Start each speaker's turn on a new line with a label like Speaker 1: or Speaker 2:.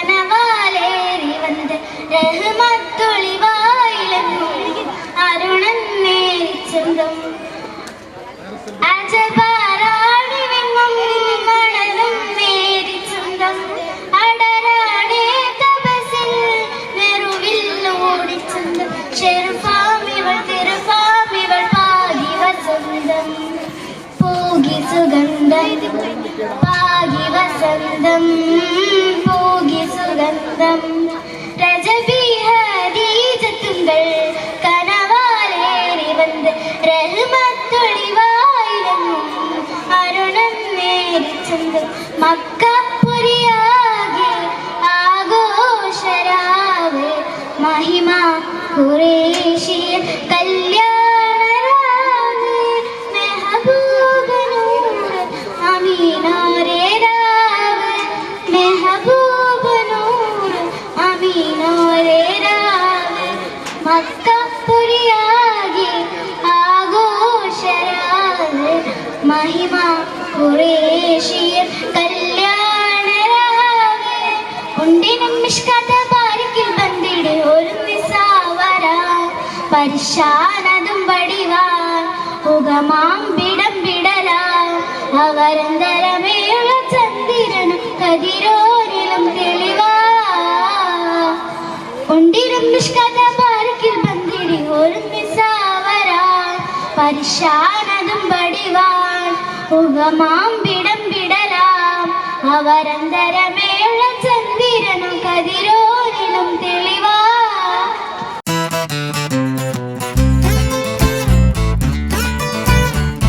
Speaker 1: കനവാലേറി വന്ന് റഹ്മത്തൊളിവായിലെങ്ങും അരുണന്നേരി ചന്തം അജപാറാടി വിങ്ങും മണലും നേരി ചന്തം അടരാടേ തപസിൽ നെറുവിൽ ചന്തം ചെറുഫാമിവൾ തിരുഫാമിവൾ പാകി വസന്തം പൂകി സുഗന്ധം പാകി വസന്തം പൂകി സുഗന്ധം രജബി ഹദീജത്തുങ്കൾ കനവാലേറി വന്ന് റഹ്മത്തൊളിവായിലെങ്ങും അരുണം നേരി ചന്തം മക്കപ്പുരിയാകെ ആഘോഷരാവ് മഹിമ ഖുറൈശിയ കല്യാണരാവ് മെഹബൂബനൂർ അമീനാരെ രാവ് മെഹബൂബനൂർ അമീനാരെ രാവ് മക്കപ്പുരിയാകെ ആഘോഷരാവ് മഹിമ ഖുറൈശിയ കല്യാണരാവ് ഉണ്ടിനും മിഷ്കത ബാരിക്കിൽ ബന്ദിടെ ഒരു നിസാവരാ പരിശാനതും വടിവാൻ ഉഗമാമ്പിടം വിടലാ അവരന്തരമേയുള്ള ചന്ദ്രനും കതിരോനിലും തെളിവാ ഉണ്ടിരും നിഷ്കഥ പാർക്കിൽ ബന്ദിടി ഒരു നിസാവരാ പരിശാനതും വടിവാൻ ഉഗമാമ്പിടം വിടലാം അവരന്തരമേ